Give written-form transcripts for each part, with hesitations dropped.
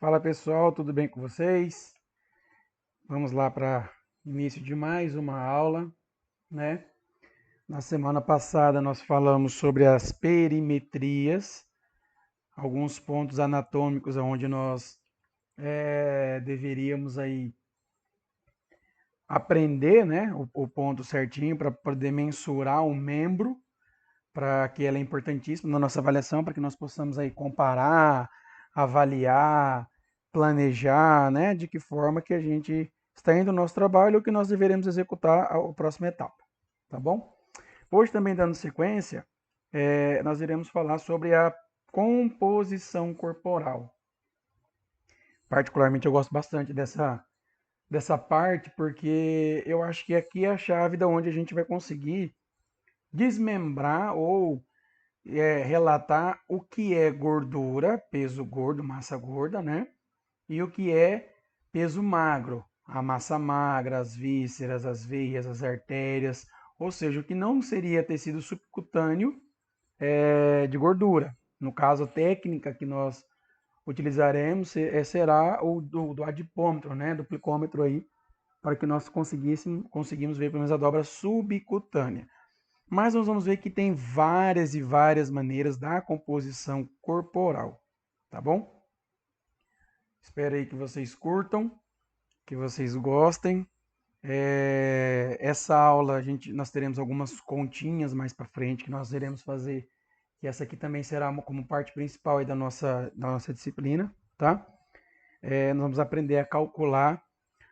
Fala pessoal, tudo bem com vocês? Vamos lá para início de mais uma aula, né? Na semana passada nós falamos sobre as perimetrias, alguns pontos anatômicos onde nós deveríamos aí aprender, né, o ponto certinho para poder mensurar um membro, para que ela é importantíssima na nossa avaliação, para que nós possamos aí comparar, avaliar, planejar, né, de que forma que a gente está indo no nosso trabalho ou que nós deveremos executar a próxima etapa, tá bom? Hoje também dando sequência, nós iremos falar sobre a composição corporal. Particularmente eu gosto bastante dessa parte porque eu acho que aqui é a chave da onde a gente vai conseguir desmembrar ou relatar o que é gordura, peso gordo, massa gorda, né? E o que é peso magro, a massa magra, as vísceras, as veias, as artérias, ou seja, o que não seria tecido subcutâneo de gordura. No caso, a técnica que nós utilizaremos será o do adipômetro, né? Do plicômetro aí, para que nós conseguimos ver pelo menos a dobra subcutânea. Mas nós vamos ver que tem várias e várias maneiras da composição corporal, tá bom? Espero aí que vocês curtam, que vocês gostem. Essa aula nós teremos algumas continhas mais para frente que nós iremos fazer, que essa aqui também será como parte principal aí da nossa disciplina, tá? Nós vamos aprender a calcular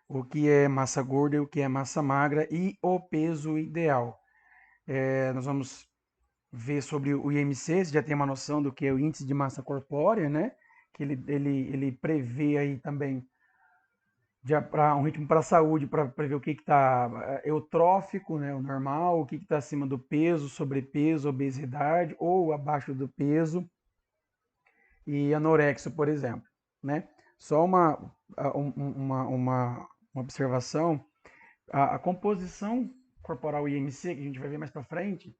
o que é massa gorda e o que é massa magra e o peso ideal. Nós vamos ver sobre o IMC, você já tem uma noção do que é o índice de massa corpórea, né? Que ele prevê aí também para um ritmo para a saúde, para prever o que está eutrófico, né? O normal, o que está acima do peso, sobrepeso, obesidade ou abaixo do peso e anorexia, por exemplo, né? Só uma observação, a composição corporal IMC, que a gente vai ver mais para frente,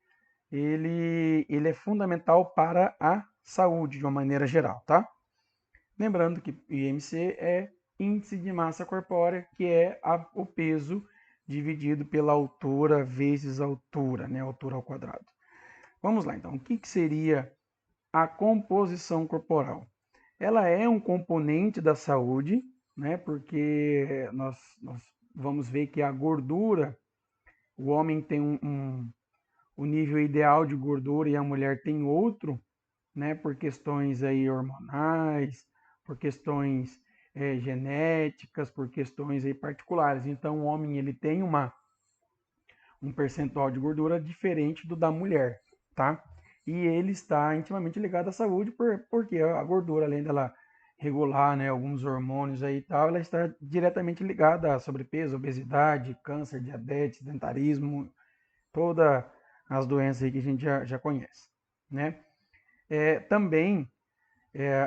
ele é fundamental para a saúde de uma maneira geral, tá? Lembrando que IMC é índice de massa corpórea, que é o peso dividido pela altura vezes a altura, né? Altura ao quadrado. Vamos lá, então. O que seria a composição corporal? Ela é um componente da saúde, né? Porque nós vamos ver que a gordura, o homem tem o nível ideal de gordura e a mulher tem outro, né, por questões aí hormonais, por questões genéticas, por questões aí particulares. Então, o homem ele tem um percentual de gordura diferente do da mulher, tá? E ele está intimamente ligado à saúde porque a gordura, além dela regular, né, alguns hormônios aí e tal, ela está diretamente ligada a sobrepeso, obesidade, câncer, diabetes, dentarismo, todas as doenças aí que a gente já conhece, né? Também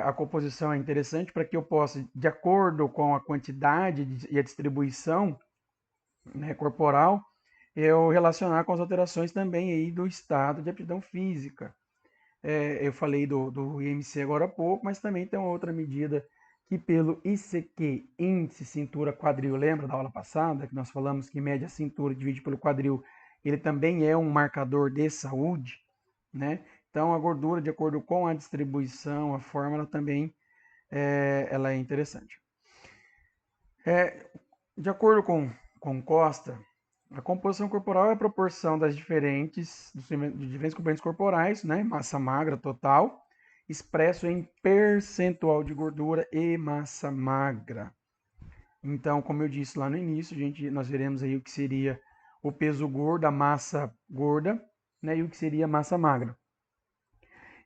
a composição é interessante para que eu possa, de acordo com a quantidade e a distribuição, né, corporal, eu relacionar com as alterações também aí do estado de aptidão física. Eu falei do IMC agora há pouco, mas também tem uma outra medida que pelo ICQ, índice cintura quadril, lembra da aula passada que nós falamos que mede a cintura divide pelo quadril, ele também é um marcador de saúde, né? Então a gordura, de acordo com a distribuição, a fórmula também ela é interessante. De acordo com Costa, a composição corporal é a proporção dos diferentes componentes corporais, né? Massa magra total, expresso em percentual de gordura e massa magra. Então, como eu disse lá no início, nós veremos aí o que seria o peso gordo, a massa gorda, né? E o que seria a massa magra.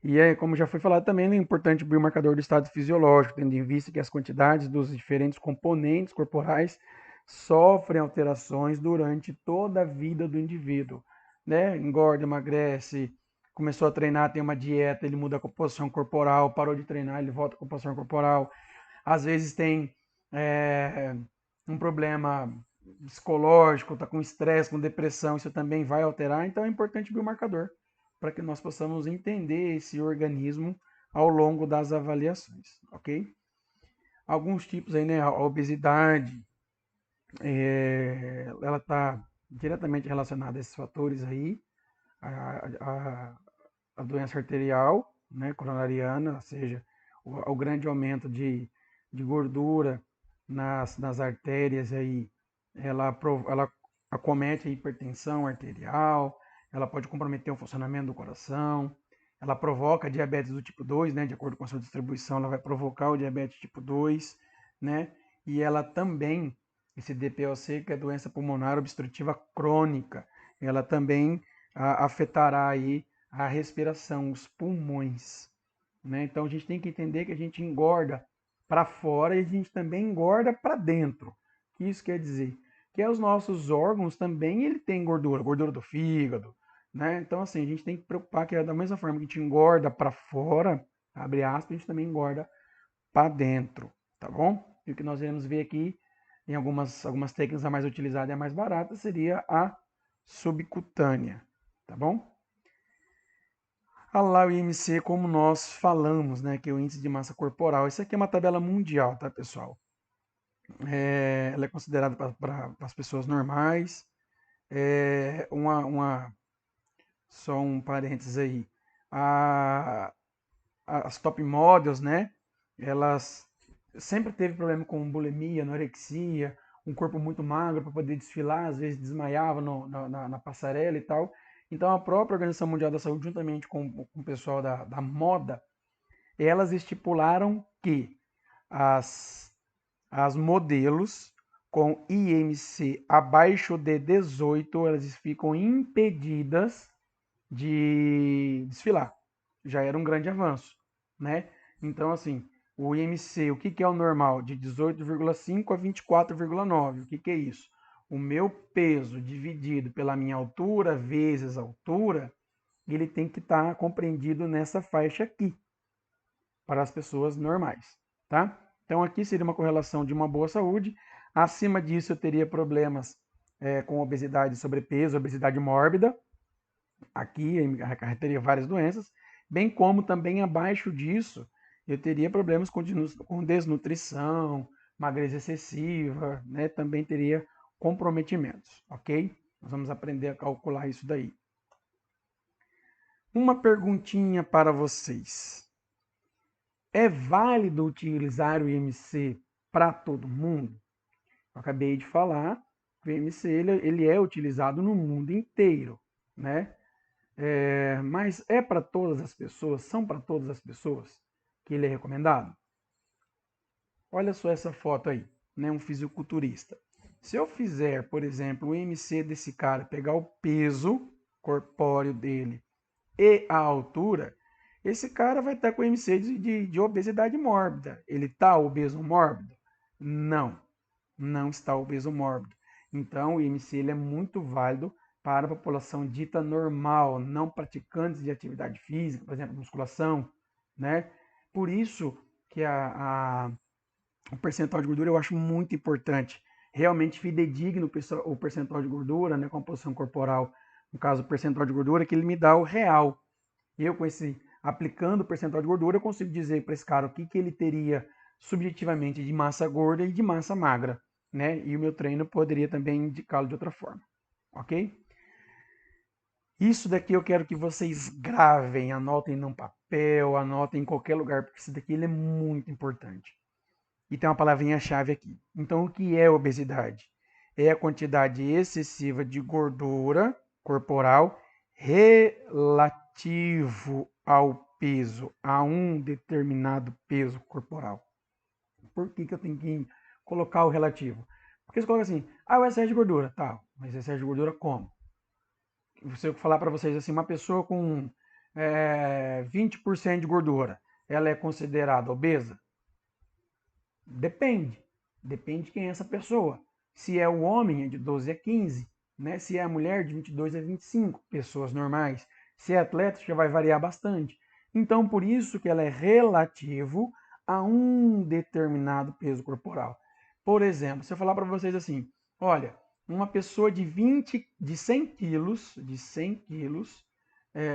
E como já foi falado também, é importante o biomarcador do estado fisiológico, tendo em vista que as quantidades dos diferentes componentes corporais sofrem alterações durante toda a vida do indivíduo, né? Engorda, emagrece, começou a treinar, tem uma dieta, ele muda a composição corporal, parou de treinar, ele volta à composição corporal. Às vezes tem é, um problema psicológico, está com estresse, com depressão, isso também vai alterar. Então é importante o biomarcador para que nós possamos entender esse organismo ao longo das avaliações, ok? Alguns tipos aí, né? A obesidade, ela está diretamente relacionada a esses fatores aí, a, a doença arterial, né, coronariana, ou seja, o grande aumento de gordura nas artérias aí, ela acomete a hipertensão arterial, ela pode comprometer o funcionamento do coração, ela provoca diabetes do tipo 2, né, de acordo com a sua distribuição, ela vai provocar o diabetes tipo 2, né, e ela também, esse DPOC, que é doença pulmonar obstrutiva crônica, ela também afetará aí a respiração, os pulmões, né? Então a gente tem que entender que a gente engorda para fora e a gente também engorda para dentro. O que isso quer dizer? Que os nossos órgãos também ele tem gordura, gordura do fígado, né? Então assim, a gente tem que preocupar que da mesma forma que a gente engorda para fora, abre aspas, a gente também engorda para dentro, tá bom? E o que nós iremos ver aqui em algumas técnicas a mais utilizada e a mais barata seria a subcutânea, tá bom? Lá o IMC, como nós falamos, né, que é o índice de massa corporal. Isso aqui é uma tabela mundial, tá, pessoal? Ela é considerada para as pessoas normais. É só um parênteses aí. A, as top models, né? Elas sempre teve problema com bulimia, anorexia, um corpo muito magro para poder desfilar, às vezes desmaiava na passarela e tal. Então a própria Organização Mundial da Saúde, juntamente com o pessoal da moda, elas estipularam que as, as modelos com IMC abaixo de 18, elas ficam impedidas de desfilar. Já era um grande avanço, né? Então, assim, o IMC, o que, que é o normal? De 18,5 a 24,9. O que, que é isso? O meu peso dividido pela minha altura vezes a altura, ele tem que estar compreendido nessa faixa aqui, para as pessoas normais, tá? Então, aqui seria uma correlação de uma boa saúde. Acima disso, eu teria problemas com obesidade, sobrepeso, obesidade mórbida. Aqui acarretaria várias doenças, bem como também abaixo disso eu teria problemas com desnutrição, magreza excessiva, né? Também teria comprometimentos, ok? Nós vamos aprender a calcular isso daí. Uma perguntinha para vocês. É válido utilizar o IMC para todo mundo? Eu acabei de falar que o IMC ele é utilizado no mundo inteiro, né? Mas é para todas as pessoas? São para todas as pessoas que ele é recomendado? Olha só essa foto aí, né? Um fisiculturista. Se eu fizer, por exemplo, o IMC desse cara, pegar o peso corpóreo dele e a altura, esse cara vai estar com IMC de obesidade mórbida. Ele está obeso mórbido? Não, não está obeso mórbido. Então, o IMC ele é muito válido para a população dita normal, não praticantes de atividade física, por exemplo, musculação, né? Por isso que o percentual de gordura eu acho muito importante. Realmente fidedigno o percentual de gordura, né, composição corporal, no caso, o percentual de gordura, que ele me dá o real. Eu, com esse, aplicando o percentual de gordura, eu consigo dizer para esse cara o que, que ele teria subjetivamente de massa gorda e de massa magra, né? E o meu treino poderia também indicá-lo de outra forma, ok? Isso daqui eu quero que vocês gravem, anotem num papel, anotem em qualquer lugar, porque isso daqui ele é muito importante. E tem uma palavrinha-chave aqui. Então, o que é obesidade? É a quantidade excessiva de gordura corporal relativo ao peso, a um determinado peso corporal. Por que, que eu tenho que colocar o relativo? Porque você coloca assim, o excesso de gordura, tá, mas excesso de gordura como? Se eu falar para vocês assim, uma pessoa com 20% de gordura, ela é considerada obesa? Depende. Depende de quem é essa pessoa. Se é o homem, é de 12 a 15. Né? Se é a mulher, de 22 a 25. Pessoas normais. Se é atleta, já vai variar bastante. Então, por isso que ela é relativo a um determinado peso corporal. Por exemplo, se eu falar para vocês assim, olha, uma pessoa de 100 quilos,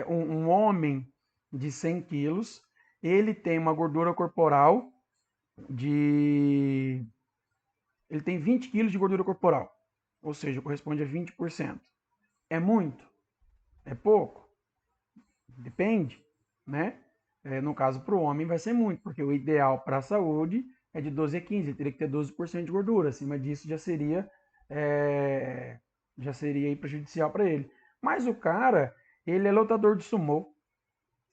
um homem de 100 quilos, ele tem uma gordura corporal de ele tem 20 quilos de gordura corporal, ou seja, corresponde a 20%. É muito? É pouco? Depende, né? No caso, para o homem vai ser muito, porque o ideal para a saúde é de 12 a 15, ele teria que ter 12% de gordura, acima disso já seria aí prejudicial para ele. Mas o cara, ele é lutador de sumô,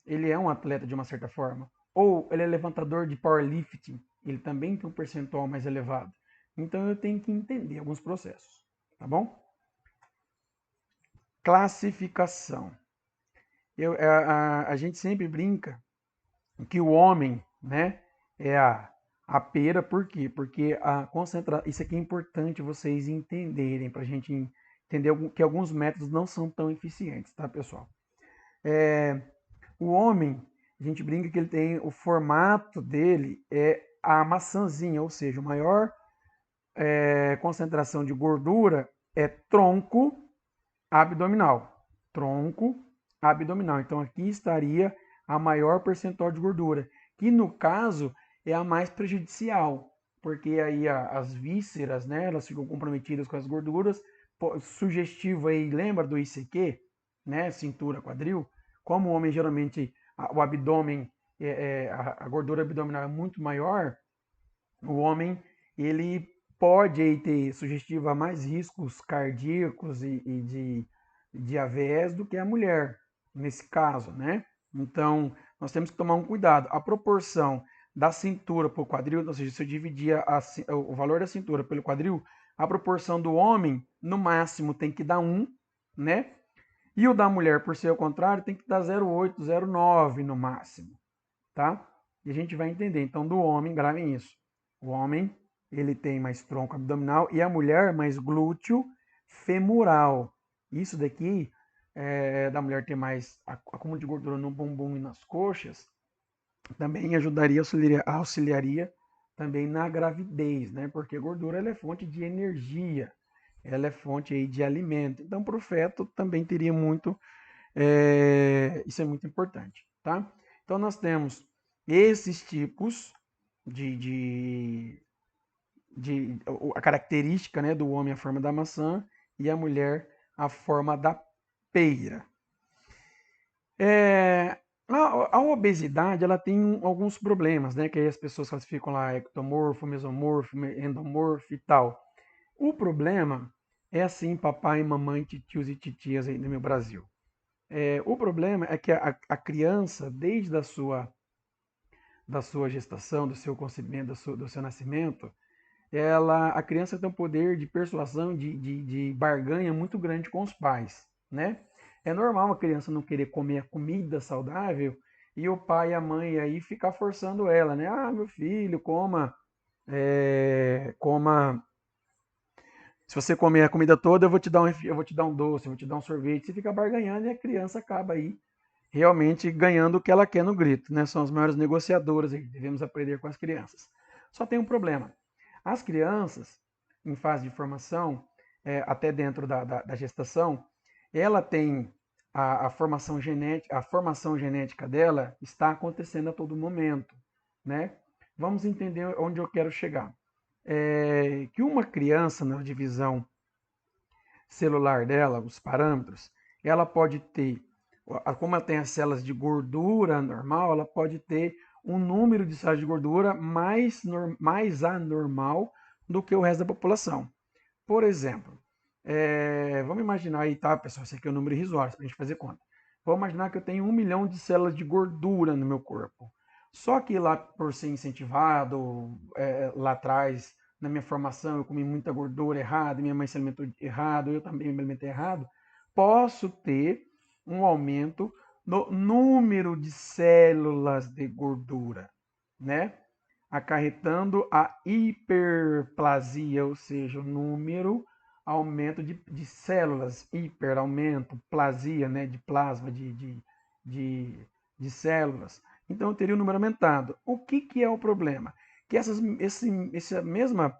ele é um atleta de uma certa forma, ou ele é levantador de powerlifting, ele também tem um percentual mais elevado. Então eu tenho que entender alguns processos, tá bom? Classificação. A gente sempre brinca que o homem, né, é a pera, por quê? Porque a concentração, isso aqui é importante vocês entenderem, para a gente entender que alguns métodos não são tão eficientes, tá, pessoal? O homem, a gente brinca que ele tem, o formato dele é a maçãzinha, ou seja, a maior concentração de gordura é tronco abdominal. Tronco abdominal. Então aqui estaria a maior percentual de gordura, que no caso é a mais prejudicial, porque aí as vísceras, né, elas ficam comprometidas com as gorduras. Sugestivo aí, lembra do ICQ, né, cintura, quadril? Como o homem geralmente o abdômen, a gordura abdominal é muito maior, o homem ele pode aí ter sugestivo a mais riscos cardíacos e de AVS do que a mulher, nesse caso, né? Então, nós temos que tomar um cuidado. A proporção da cintura para o quadril, ou seja, se eu dividir o valor da cintura pelo quadril, a proporção do homem, no máximo, tem que dar 1, né? E o da mulher, por ser o contrário, tem que dar 0,8, 0,9 no máximo, tá? E a gente vai entender. Então, do homem, gravem isso. O homem, ele tem mais tronco abdominal e a mulher mais glúteo femoral. Isso daqui, da mulher ter mais acúmulo de gordura no bumbum e nas coxas, também auxiliaria também na gravidez, né? Porque gordura ela é fonte de energia, ela é fonte aí de alimento. Então, para o feto também teria muito, isso é muito importante, tá? Então, nós temos esses tipos de, de, a característica, né, do homem a forma da maçã e a mulher a forma da pera. A obesidade ela tem alguns problemas, né, que aí as pessoas classificam lá ectomorfo, mesomorfo, endomorfo e tal. O problema é assim, papai, mamãe, tios e titias aí no meu Brasil. O problema é que a criança, desde da sua gestação, do seu concebimento, do seu nascimento, a criança tem um poder de persuasão, de barganha muito grande com os pais, né? É normal uma criança não querer comer a comida saudável e o pai e a mãe aí ficar forçando ela, né? Ah, meu filho, coma. Se você comer a comida toda, eu vou te dar um doce, eu vou te dar um sorvete. Você fica barganhando e a criança acaba aí realmente ganhando o que ela quer no grito, né? São as maiores negociadoras que devemos aprender com as crianças. Só tem um problema. As crianças, em fase de formação, até dentro da gestação, ela tem a formação genética dela está acontecendo a todo momento, né? Vamos entender onde eu quero chegar. Que uma criança na divisão celular dela, os parâmetros, ela pode ter, como ela tem as células de gordura normal, ela pode ter um número de células de gordura mais anormal do que o resto da população. Por exemplo, vamos imaginar aí, tá, pessoal? Esse aqui é o número irrisório, para a gente fazer conta. Vamos imaginar que eu tenho 1 milhão de células de gordura no meu corpo. Só que lá, por ser incentivado, lá atrás, na minha formação, eu comi muita gordura errada, minha mãe se alimentou errado, eu também me alimentei errado, posso ter um aumento no número de células de gordura, né? Acarretando a hiperplasia, ou seja, o número aumento de células, aumento, plasia, né, de plasma, de, de células. Então, eu teria o número aumentado. O que é o problema? Que essa mesma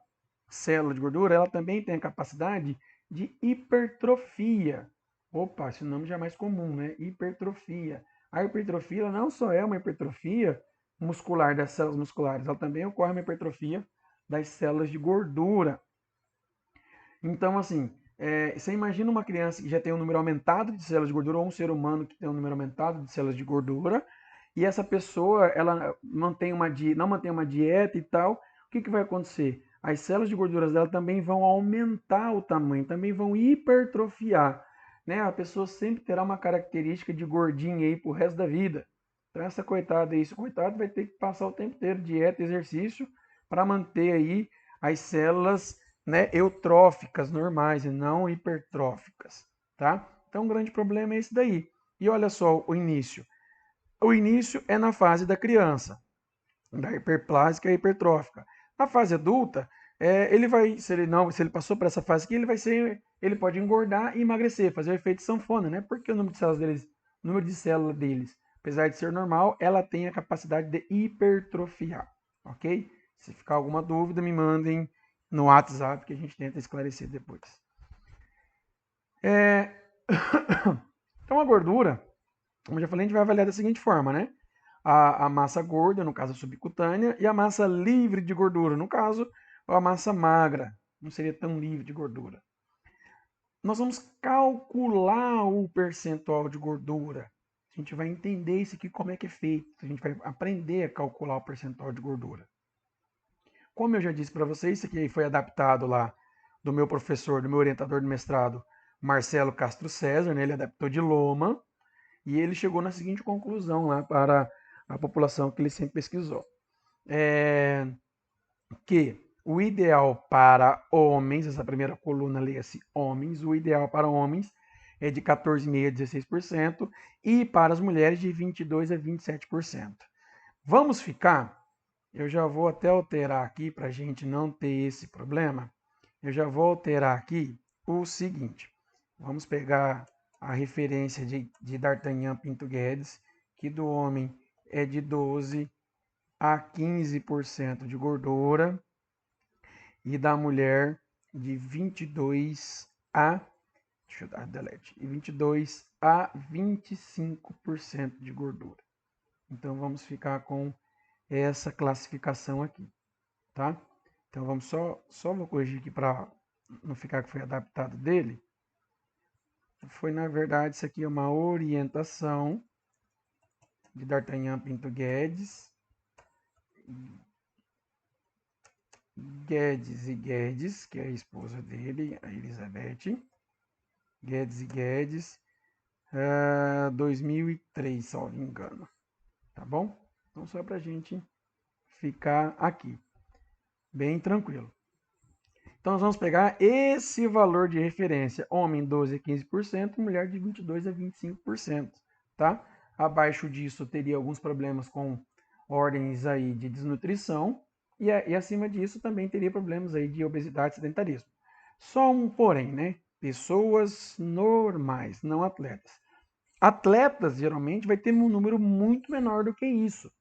célula de gordura, ela também tem a capacidade de hipertrofia. Opa, esse nome já é mais comum, né? Hipertrofia. A hipertrofia não só é uma hipertrofia muscular das células musculares, ela também ocorre uma hipertrofia das células de gordura. Então, assim, você imagina uma criança que já tem um número aumentado de células de gordura, ou um ser humano que tem um número aumentado de células de gordura, e essa pessoa ela não mantém uma dieta e tal, o que vai acontecer? As células de gorduras dela também vão aumentar o tamanho, também vão hipertrofiar. Né? A pessoa sempre terá uma característica de gordinha aí pro resto da vida. Então essa coitada aí, esse coitado vai ter que passar o tempo inteiro dieta, exercício, para manter aí as células, né, eutróficas normais e não hipertróficas, tá? Então o grande problema é esse daí. E olha só o início. O início é na fase da criança, da hiperplásica e hipertrófica. Na fase adulta, ele vai, se ele passou por essa fase aqui, ele pode engordar e emagrecer, fazer o efeito sanfona, né? Porque o número de células deles, apesar de ser normal, ela tem a capacidade de hipertrofiar, ok? Se ficar alguma dúvida, me mandem no WhatsApp que a gente tenta esclarecer depois. Então a gordura, como eu já falei, a gente vai avaliar da seguinte forma, né? A massa gorda, no caso subcutânea, e a massa livre de gordura, no caso, a massa magra, não seria tão livre de gordura. Nós vamos calcular o percentual de gordura. A gente vai entender isso aqui, como é que é feito. A gente vai aprender a calcular o percentual de gordura. Como eu já disse para vocês, isso aqui foi adaptado lá do meu professor, do meu orientador de mestrado, Marcelo Castro César, né? Ele adaptou de Loma, e ele chegou na seguinte conclusão lá para a população que ele sempre pesquisou. Que o ideal para homens, essa primeira coluna leia-se homens, o ideal para homens é de 14,5% a 16% e para as mulheres de 22% a 27%. Vamos ficar, eu já vou até alterar aqui para a gente não ter esse problema, eu já vou alterar aqui o seguinte, vamos pegar a referência de D'Artagnan Pinto Guedes, que do homem é de 12 a 15% de gordura, e da mulher de 22 a, deixa eu dar delete, 22 a 25% de gordura. Então vamos ficar com essa classificação aqui, tá? Então vamos só vou corrigir aqui para não ficar que foi adaptado dele. Foi na verdade isso aqui é uma orientação de D'Artagnan Pinto Guedes. Guedes e Guedes, que é a esposa dele, a Elizabeth. Guedes e Guedes, 2003, se não me engano. Tá bom? Então, só para a gente ficar aqui, bem tranquilo. Então, nós vamos pegar esse valor de referência, homem 12 a 15%, mulher de 22 a 25%, tá? Abaixo disso, teria alguns problemas com ordens aí de desnutrição, e acima disso também teria problemas aí de obesidade e sedentarismo. Só um porém, né? Pessoas normais, não atletas. Atletas, geralmente, vai ter um número muito menor do que isso.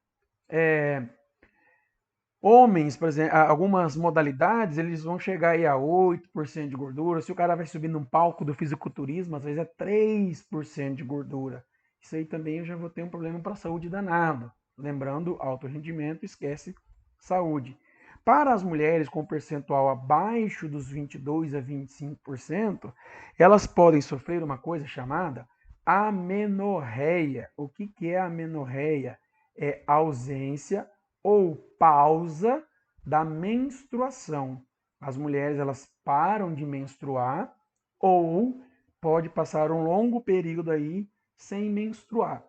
Homens, por exemplo, algumas modalidades, eles vão chegar aí a 8% de gordura. Se o cara vai subir num palco do fisiculturismo, às vezes é 3% de gordura. Isso aí também eu já vou ter um problema para a saúde danado. Lembrando, alto rendimento, esquece saúde. Para as mulheres com percentual abaixo dos 22 a 25%, elas podem sofrer uma coisa chamada amenorreia. O que é amenorreia? É ausência ou pausa da menstruação. As mulheres elas param de menstruar ou pode passar um longo período aí sem menstruar.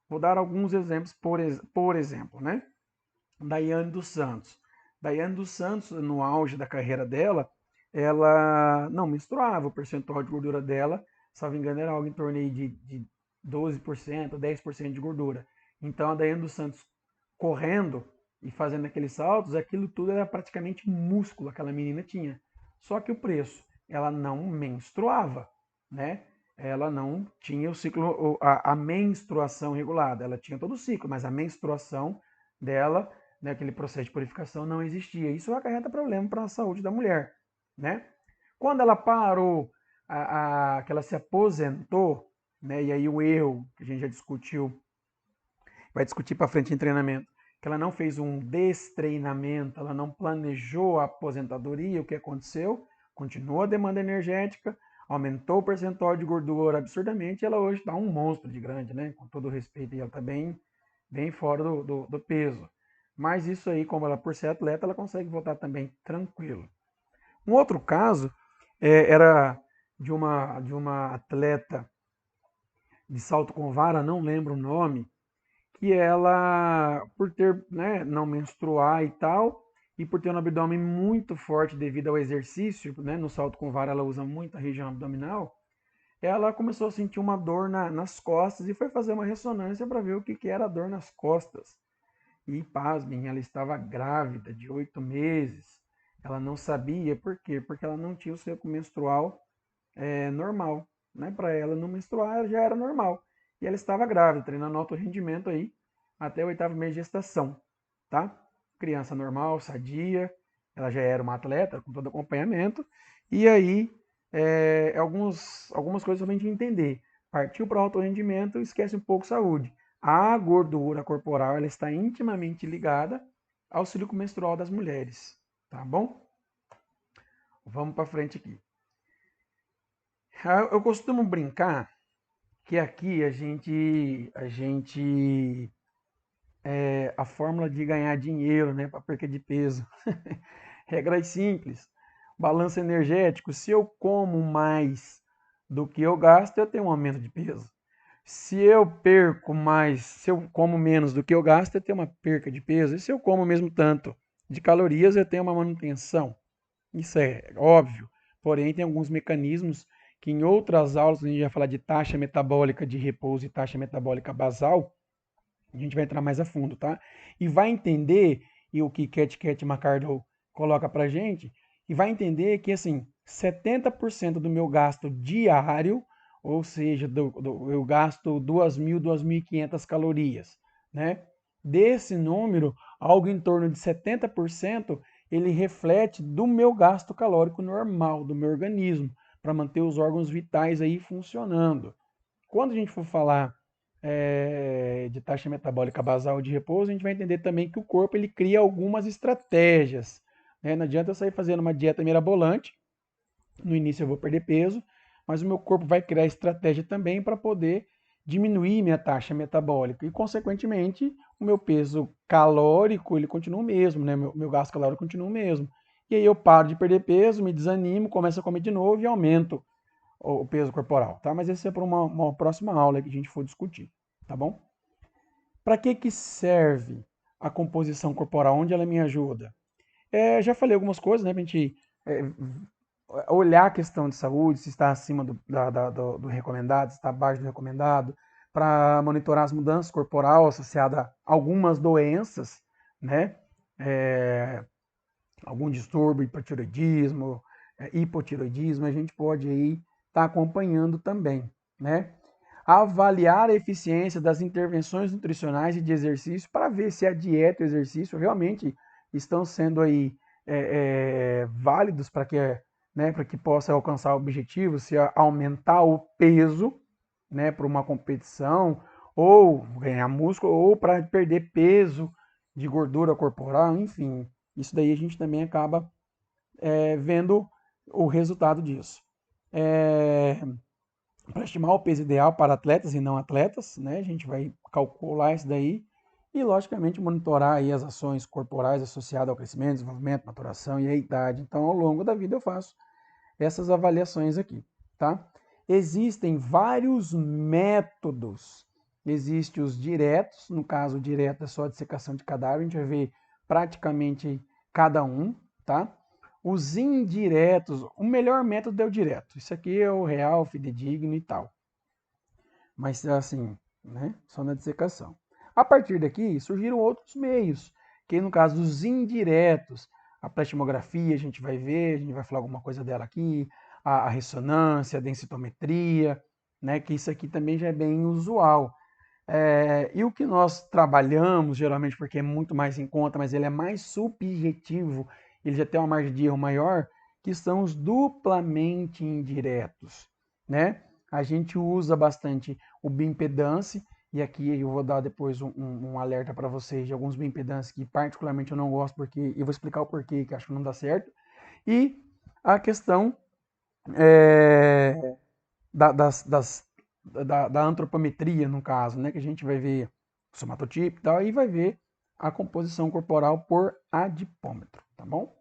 Vou dar alguns exemplos, por exemplo, né? Daiane dos Santos. Daiane dos Santos, no auge da carreira dela, ela não menstruava, o percentual de gordura dela, se não me engano, era algo em torno de 12%, 10% de gordura. Então a Daiane dos Santos correndo e fazendo aqueles saltos, aquilo tudo era praticamente músculo, aquela menina tinha. Só que o preço, ela não menstruava, né? Ela não tinha o ciclo, a menstruação regulada. Ela tinha todo o ciclo, mas a menstruação dela, né, aquele processo de purificação não existia. Isso acarreta problema para a saúde da mulher, né? Quando ela parou, que ela se aposentou, né? E aí o erro que a gente já discutiu, vai discutir para frente em treinamento, que ela não fez um destreinamento, ela não planejou a aposentadoria, o que aconteceu? Continuou a demanda energética, aumentou o percentual de gordura absurdamente, e ela hoje está um monstro de grande, né? Com todo o respeito, e ela está bem fora do peso. Mas isso aí, como ela por ser atleta, ela consegue voltar também tranquilo. Um outro caso era de uma atleta de salto com vara, não lembro o nome, que ela, por ter, né, não menstruar e tal, e por ter um abdômen muito forte devido ao exercício, né, no salto com vara ela usa muito a região abdominal, ela começou a sentir uma dor nas costas e foi fazer uma ressonância para ver o que era a dor nas costas. E, pasmem, ela estava grávida de 8 meses. Ela não sabia, por quê? Porque ela não tinha o ciclo menstrual normal. Né? Para ela não menstruar já era normal. E ela estava grávida, treinando alto rendimento aí até o 8º mês de gestação. Tá? Criança normal, sadia, ela já era uma atleta com todo acompanhamento. E aí, algumas coisas para a gente entender. Partiu para alto rendimento, esquece um pouco saúde. A gordura corporal ela está intimamente ligada ao ciclo menstrual das mulheres. Tá bom? Vamos para frente aqui. Eu costumo brincar que aqui a fórmula de ganhar dinheiro, né, para perca de peso. Regras simples. Balanço energético. Se eu como mais do que eu gasto, eu tenho um aumento de peso. Se eu perco mais, se eu como menos do que eu gasto, eu tenho uma perca de peso. E se eu como o mesmo tanto de calorias, eu tenho uma manutenção. Isso é óbvio. Porém, tem alguns mecanismos que em outras aulas, a gente vai falar de taxa metabólica de repouso e taxa metabólica basal, a gente vai entrar mais a fundo, tá? E vai entender, e o que Cat McCardle coloca pra gente, e vai entender que, assim, 70% do meu gasto diário, ou seja, eu gasto 2.000, 2.500 calorias, né? Desse número, algo em torno de 70%, ele reflete do meu gasto calórico normal, do meu organismo, para manter os órgãos vitais aí funcionando. Quando a gente for falar de taxa metabólica basal de repouso, a gente vai entender também que o corpo ele cria algumas estratégias. Né? Não adianta eu sair fazendo uma dieta mirabolante, no início eu vou perder peso, mas o meu corpo vai criar estratégia também para poder diminuir minha taxa metabólica e, consequentemente, o meu peso calórico ele continua o mesmo, né? Meu gasto calórico continua o mesmo. E aí eu paro de perder peso, me desanimo, começo a comer de novo e aumento o peso corporal, tá? Mas esse é para uma próxima aula que a gente for discutir, tá bom? Para que serve a composição corporal? Onde ela me ajuda? Já falei algumas coisas, né? Para a gente olhar a questão de saúde, se está acima do recomendado, se está abaixo do recomendado, para monitorar as mudanças corporal associadas a algumas doenças, né? Algum distúrbio, hipotiroidismo, hipotiroidismo, a gente pode aí estar acompanhando também, né? Avaliar a eficiência das intervenções nutricionais e de exercício para ver se a dieta e o exercício realmente estão sendo aí válidos para que, né, para que possa alcançar o objetivo, se aumentar o peso, né, para uma competição, ou ganhar músculo, ou para perder peso de gordura corporal, enfim. Isso daí a gente também acaba vendo o resultado disso. Para estimar o peso ideal para atletas e não atletas, né? A gente vai calcular isso daí e, logicamente, monitorar aí as ações corporais associadas ao crescimento, desenvolvimento, maturação e a idade. Então, ao longo da vida eu faço essas avaliações aqui, tá? Existem vários métodos. Existem os diretos, no caso, o direto é só a dissecação de cadáver, a gente vai ver praticamente cada um, tá? Os indiretos, o melhor método é o direto. Isso aqui é o real, fidedigno e tal. Mas assim, né? Só na dissecação. A partir daqui surgiram outros meios, que no caso dos indiretos, a plastimografia a gente vai ver, a gente vai falar alguma coisa dela aqui, a ressonância, a densitometria, né? Que isso aqui também já é bem usual. E o que nós trabalhamos, geralmente, porque é muito mais em conta, mas ele é mais subjetivo, ele já tem uma margem de erro maior, que são os duplamente indiretos, né? A gente usa bastante o bioimpedance e aqui eu vou dar depois um alerta para vocês de alguns bioimpedantes que particularmente eu não gosto, porque eu vou explicar o porquê que acho que não dá certo. E a questão é, da antropometria, no caso, né, que a gente vai ver o somatotipo e tal, e vai ver a composição corporal por adipômetro, tá bom?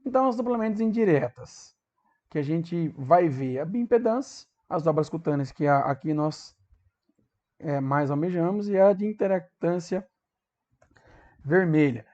Então, os suplementos indiretas, que a gente vai ver a bioimpedância, as dobras cutâneas, que aqui nós mais almejamos, e a de interactância vermelha.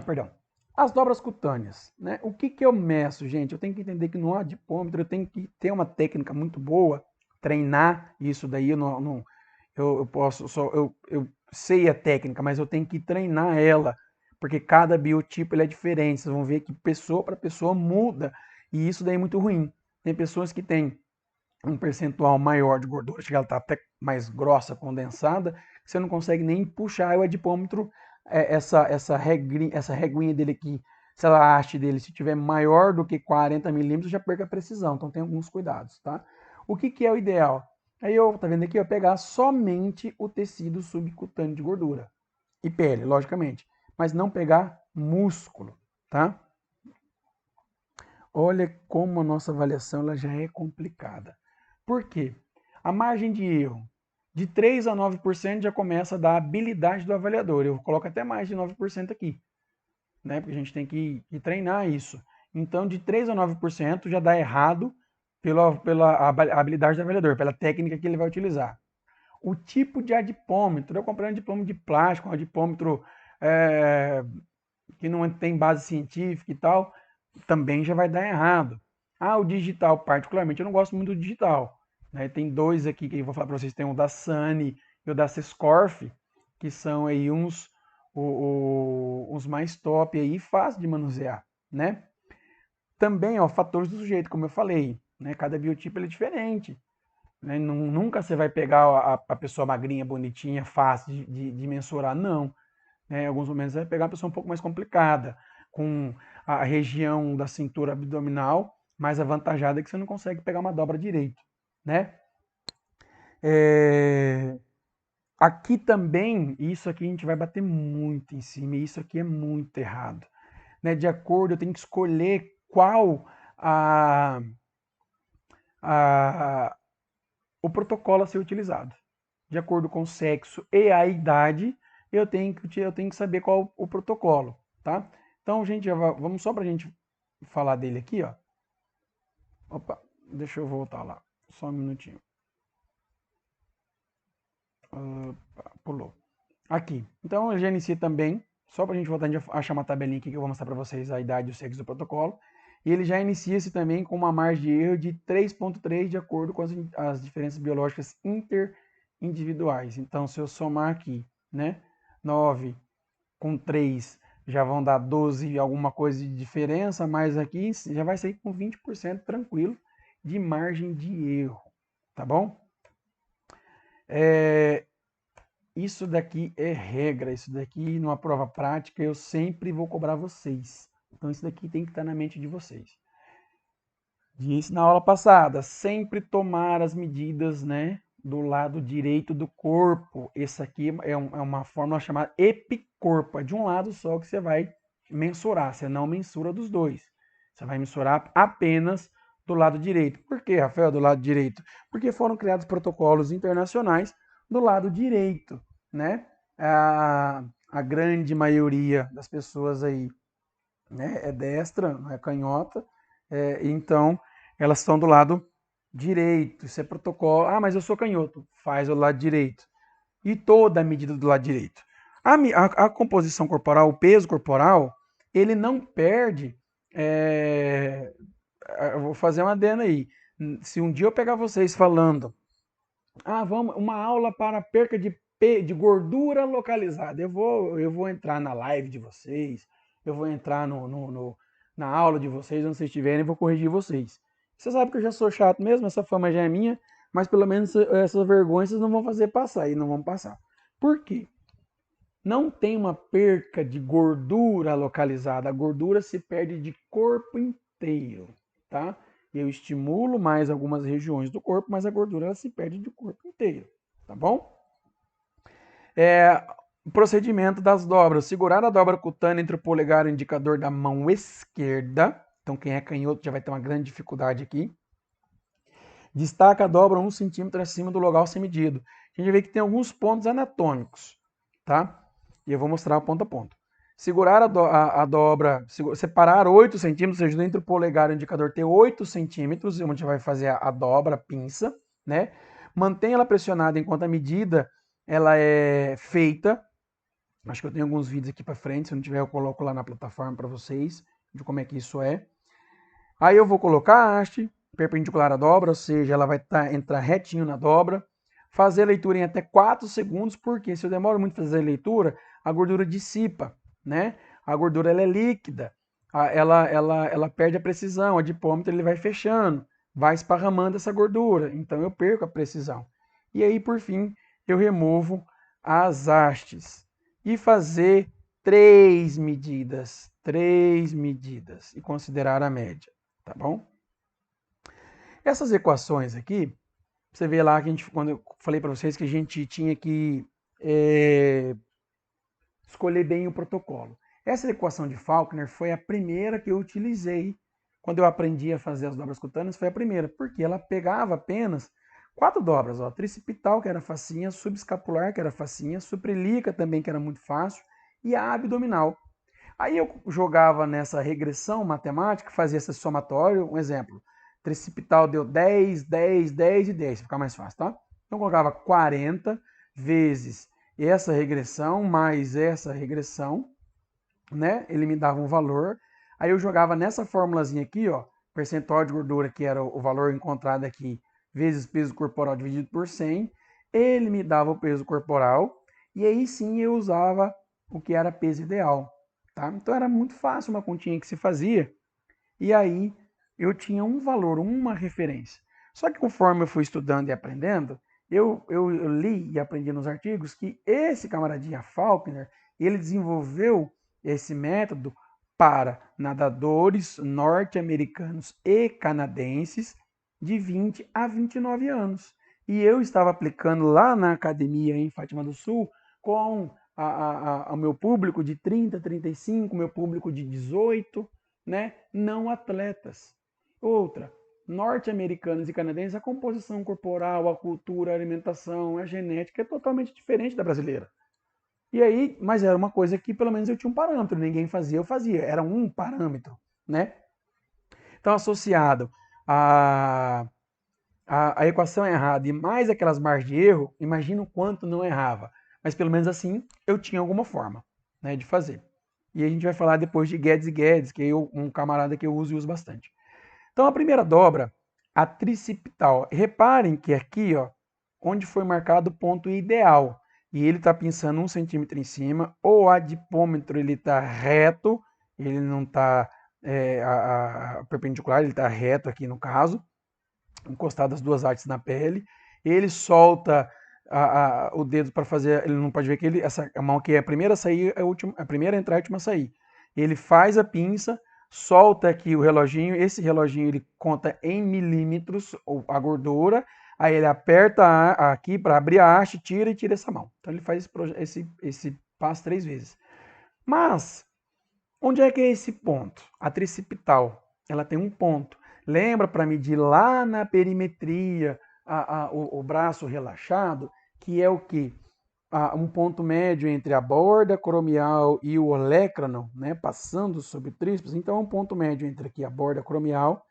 Perdão. As dobras cutâneas, né? O que eu meço, gente? Eu tenho que entender que no adipômetro eu tenho que ter uma técnica muito boa, treinar isso daí. Eu posso só eu sei a técnica, mas eu tenho que treinar ela, porque cada biotipo ele é diferente. Vocês vão ver que pessoa para pessoa muda e isso daí é muito ruim. Tem pessoas que têm um percentual maior de gordura, chega ela tá até mais grossa, condensada, você não consegue nem puxar o adipômetro, essa reguinha dele aqui, se ela a haste dele, se tiver maior do que 40 milímetros, já perca a precisão, então tem alguns cuidados, tá? O que é o ideal? Aí eu, tá vendo aqui, eu pegar somente o tecido subcutâneo de gordura e pele, logicamente, mas não pegar músculo, tá? Olha como a nossa avaliação ela já é complicada. Por quê? A margem de erro de 3 a 9% já começa a dar habilidade do avaliador. Eu coloco até mais de 9% aqui, né? Porque a gente tem que treinar isso. Então, de 3 a 9% já dá errado pela habilidade do avaliador, pela técnica que ele vai utilizar. O tipo de adipômetro, eu comprei um adipômetro de plástico, um adipômetro que não tem base científica e tal, também já vai dar errado. Ah, o digital, particularmente, eu não gosto muito do digital. Né? Tem dois aqui que eu vou falar para vocês, tem o da Sany e o da Sescorf, que são aí uns mais top aí, fácil de manusear, né? Também, ó, fatores do sujeito, como eu falei, né? Cada biotipo é diferente. Né? Nunca você vai pegar a pessoa magrinha, bonitinha, fácil de mensurar, não. Né? Em alguns momentos você vai pegar uma pessoa um pouco mais complicada, com a região da cintura abdominal mais avantajada, que você não consegue pegar uma dobra direito, né? É... Aqui também, isso aqui a gente vai bater muito em cima, e isso aqui é muito errado. Né? De acordo, eu tenho que escolher qual a, o protocolo a ser utilizado. De acordo com o sexo e a idade, eu tenho que saber qual o protocolo, tá? Então, gente, vamos só para a gente falar dele aqui, ó. Opa, deixa eu voltar lá, só um minutinho. Opa, pulou. Aqui. Então, eu já iniciei também, só para a gente voltar, a gente achar uma tabelinha aqui que eu vou mostrar para vocês a idade e o sexo do protocolo. E ele já inicia-se também com uma margem de erro de 3,3 de acordo com as diferenças biológicas interindividuais. Então, se eu somar aqui, né, 9 com 3 já vão dar 12 alguma coisa de diferença, mas aqui já vai sair com 20% tranquilo de margem de erro, tá bom? Isso daqui é regra, isso daqui numa prova prática eu sempre vou cobrar vocês. Então isso daqui tem que estar na mente de vocês. Disse na aula passada, sempre tomar as medidas, né, do lado direito do corpo. Essa aqui é uma fórmula chamada epicorpo, é de um lado só que você vai mensurar, você não mensura dos dois. Você vai mensurar apenas do lado direito. Por que, Rafael, do lado direito? Porque foram criados protocolos internacionais do lado direito, né? A grande maioria das pessoas aí, né, é destra, não é canhota, então elas estão do lado direito. Isso é protocolo. Ah, mas eu sou canhoto. Faz o lado direito. E toda a medida do lado direito. A composição corporal, o peso corporal, ele não perde. Eu vou fazer uma adenda aí. Se um dia eu pegar vocês falando, vamos, uma aula para perca de gordura localizada, eu vou entrar na live de vocês, eu vou entrar na aula de vocês, onde vocês estiverem, e vou corrigir vocês. Você sabe que eu já sou chato mesmo, essa fama já é minha, mas pelo menos essas vergonhas vocês não vão fazer passar e não vão passar. Por quê? Não tem uma perca de gordura localizada, a gordura se perde de corpo inteiro, tá? Eu estimulo mais algumas regiões do corpo, mas a gordura ela se perde do corpo inteiro, tá bom? O procedimento das dobras. Segurar a dobra cutânea entre o polegar e o indicador da mão esquerda. Então, quem é canhoto já vai ter uma grande dificuldade aqui. Destaca a dobra 1 centímetro acima do local a ser medido. A gente vê que tem alguns pontos anatômicos, tá? E eu vou mostrar ponto a ponto. Segurar a dobra, separar 8 centímetros, ou seja, entre o polegar e o indicador ter 8 centímetros, onde a gente vai fazer a dobra, a pinça, né? Mantenha ela pressionada enquanto a medida ela é feita. Acho que eu tenho alguns vídeos aqui para frente, se não tiver eu coloco lá na plataforma para vocês, de como é que isso é. Aí eu vou colocar a haste perpendicular à dobra, ou seja, ela vai entrar retinho na dobra. Fazer a leitura em até 4 segundos, porque se eu demoro muito para fazer a leitura, a gordura dissipa, né? A gordura ela é líquida, ela perde a precisão, o adipômetro ele vai fechando, vai esparramando essa gordura, então eu perco a precisão. E aí, por fim, eu removo as hastes e fazer 3 medidas e considerar a média, tá bom? Essas equações aqui, você vê lá que a gente, quando eu falei para vocês que a gente tinha que escolher bem o protocolo. Essa equação de Faulkner foi a primeira que eu utilizei quando eu aprendi a fazer as dobras cutâneas, foi a primeira, porque ela pegava apenas 4 dobras, ó, tricipital, que era facinha, subescapular, que era facinha, suprailíaca também, que era muito fácil, e a abdominal. Aí eu jogava nessa regressão matemática, fazia esse somatório, um exemplo, tricipital deu 10, 10, 10 e 10, ficar mais fácil, tá? Então eu colocava 40 vezes essa regressão mais essa regressão, né? Ele me dava um valor. Aí eu jogava nessa formulazinha aqui, ó, percentual de gordura, que era o valor encontrado aqui, vezes peso corporal dividido por 100. Ele me dava o peso corporal e aí sim eu usava o que era peso ideal, tá? Então era muito fácil uma continha que se fazia. E aí eu tinha um valor, uma referência. Só que conforme eu fui estudando e aprendendo, eu li e aprendi nos artigos que esse camaradinha Faulkner, ele desenvolveu esse método para nadadores norte-americanos e canadenses de 20 a 29 anos. E eu estava aplicando lá na academia em Fátima do Sul com o meu público de 30, 35, meu público de 18, né? Não atletas. Outra, norte-americanos e canadenses, a composição corporal, a cultura, a alimentação, a genética é totalmente diferente da brasileira. E aí, mas era uma coisa que pelo menos eu tinha um parâmetro, ninguém fazia, eu fazia, era um parâmetro, né? Então, associado a equação errada e mais aquelas margens de erro, imagina o quanto não errava. Mas pelo menos assim eu tinha alguma forma, né, de fazer. E a gente vai falar depois de Guedes e Guedes, que é um camarada que eu uso e uso bastante. Então a primeira dobra, a tricipital. Reparem que aqui, ó, onde foi marcado o ponto ideal, e ele está pensando 1 centímetro em cima, o adipômetro ele está reto, ele não está perpendicular, ele está reto aqui no caso, encostado as duas hastes na pele. Ele solta o dedo para fazer, ele não pode ver que essa a mão que é a primeira a sair, a primeira a entrar e a última a sair. Ele faz a pinça, solta aqui o reloginho, esse reloginho ele conta em milímetros a gordura, aí ele aperta aqui para abrir a haste, tira e tira essa mão. Então ele faz esse passo 3 vezes. Mas, onde é que é esse ponto? A tricipital, ela tem um ponto. Lembra para medir lá na perimetria o braço relaxado, que é o que? Um ponto médio entre a borda cromial e o olecrano, né, passando sobre o tríceps. Então, é um ponto médio entre aqui a borda cromial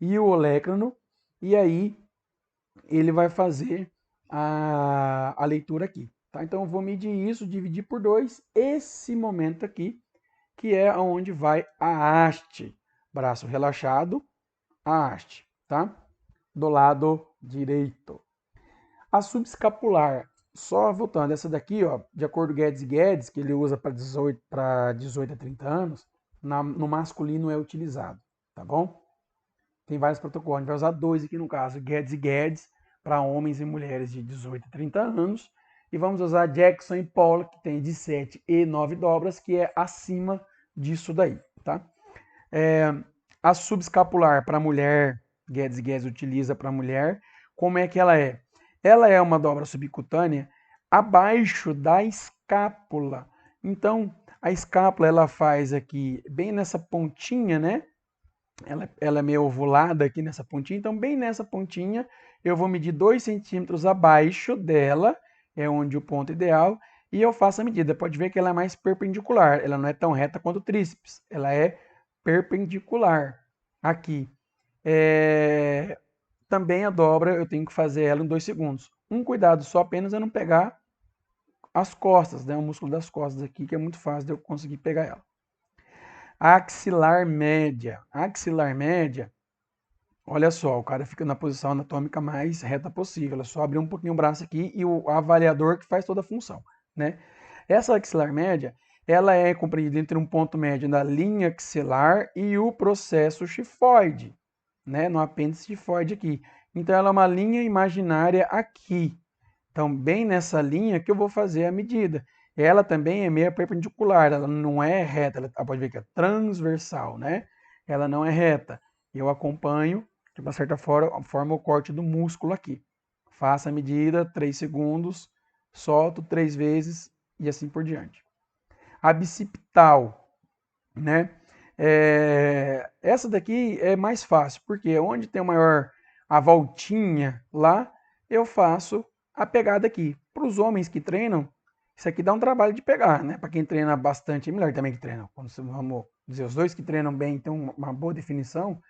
e o olecrano. E aí, ele vai fazer a leitura aqui. Tá? Então, eu vou medir isso, dividir por 2, esse momento aqui, que é onde vai a haste. Braço relaxado, a haste, tá? Do lado direito. A subescapular, só voltando, essa daqui, ó, de acordo com Guedes e Guedes, que ele usa para 18 a 30 anos, no masculino é utilizado, tá bom? Tem vários protocolos, a gente vai usar 2 aqui no caso, Guedes e Guedes, para homens e mulheres de 18 a 30 anos, e vamos usar Jackson e Pollock, que tem de 7 e 9 dobras, que é acima disso daí, tá? A subescapular para mulher, Guedes e Guedes utiliza para mulher, como é que ela é? ela é uma dobra subcutânea abaixo da escápula. Então, a escápula ela faz aqui bem nessa pontinha, né? Ela é meio ovulada aqui nessa pontinha, então bem nessa pontinha eu vou medir 2 centímetros abaixo dela, é onde o ponto ideal, e eu faço a medida. Pode ver que ela é mais perpendicular, ela não é tão reta quanto o tríceps, ela é perpendicular aqui. Também a dobra eu tenho que fazer ela em 2 segundos. Um cuidado só apenas é não pegar as costas, né? O músculo das costas aqui, que é muito fácil de eu conseguir pegar ela. Axilar média. Axilar média, olha só, o cara fica na posição anatômica mais reta possível. É só abrir um pouquinho o braço aqui e o avaliador que faz toda a função, né? Essa axilar média, ela é compreendida entre um ponto médio da linha axilar e o processo chifoide, né? No apêndice chifoide aqui. Então, ela é uma linha imaginária aqui. Então, bem nessa linha que eu vou fazer a medida. Ela também é meio perpendicular, ela não é reta, ela pode ver que é transversal, né? Ela não é reta. Eu acompanho, de uma certa forma, o corte do músculo aqui. Faço a medida, 3 segundos, solto 3 vezes e assim por diante. A bicipital, né? Essa daqui é mais fácil, porque onde tem a voltinha lá, eu faço a pegada aqui. Para os homens que treinam, isso aqui dá um trabalho de pegar, né? Para quem treina bastante, é melhor também que treina. Quando vamos dizer, os dois que treinam bem têm uma boa definição,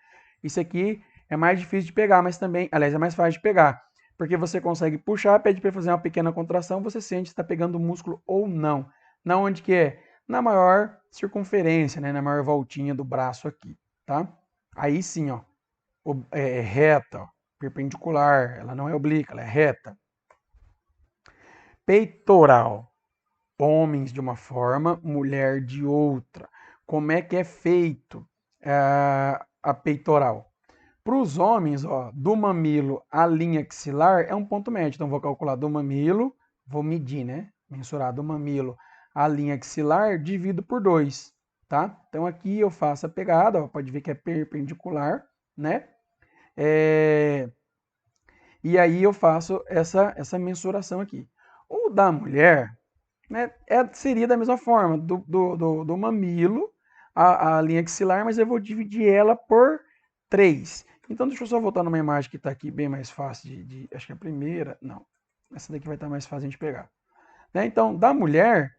isso aqui é mais difícil de pegar, mas também, aliás, é mais fácil de pegar. Porque você consegue puxar, pede para fazer uma pequena contração, você sente se está pegando o músculo ou não. Na onde que é? Na maior circunferência, né? Na maior voltinha do braço aqui, tá? Aí sim, ó, é reta, ó, perpendicular, ela não é oblíqua, ela é reta. Peitoral, homens de uma forma, mulher de outra. Como é que é feito a peitoral? Para os homens, ó, do mamilo à linha axilar é um ponto médio. Então, vou calcular do mamilo, vou medir, né? Mensurar do mamilo à linha axilar, divido por 2, tá? Então, aqui eu faço a pegada, ó, pode ver que é perpendicular, né? E aí eu faço essa mensuração aqui. O da mulher, né, seria da mesma forma, do mamilo à linha axilar, mas eu vou dividir ela por 3. Então, deixa eu só voltar numa imagem que está aqui bem mais fácil acho que é a primeira, não, essa daqui vai estar mais fácil de pegar. Né? Então, da mulher,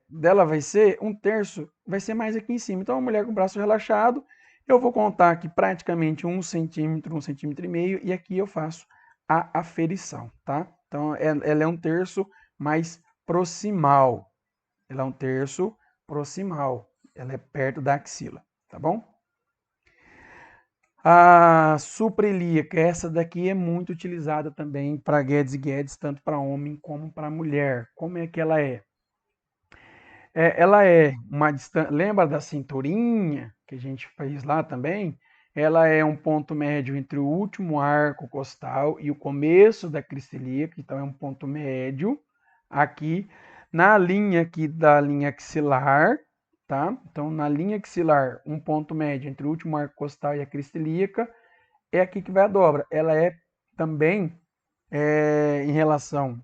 dela vai ser 1/3, vai ser mais aqui em cima. Então, a mulher com o braço relaxado, eu vou contar aqui praticamente 1 centímetro, 1,5 centímetros, e aqui eu faço a aferição, tá? Então, ela é 1/3 mais proximal. Ela é 1/3 proximal. Ela é perto da axila, tá bom? A suprailíaca, essa daqui é muito utilizada também para Guedes e Guedes, tanto para homem como para mulher. Como é que ela é? Ela é uma distância. Lembra da cinturinha que a gente fez lá também? Ela é um ponto médio entre o último arco costal e o começo da crista ilíaca, então é um ponto médio aqui na linha aqui da linha axilar, tá? Então na linha axilar, um ponto médio entre o último arco costal e a crista ilíaca, é aqui que vai a dobra. Ela é também em relação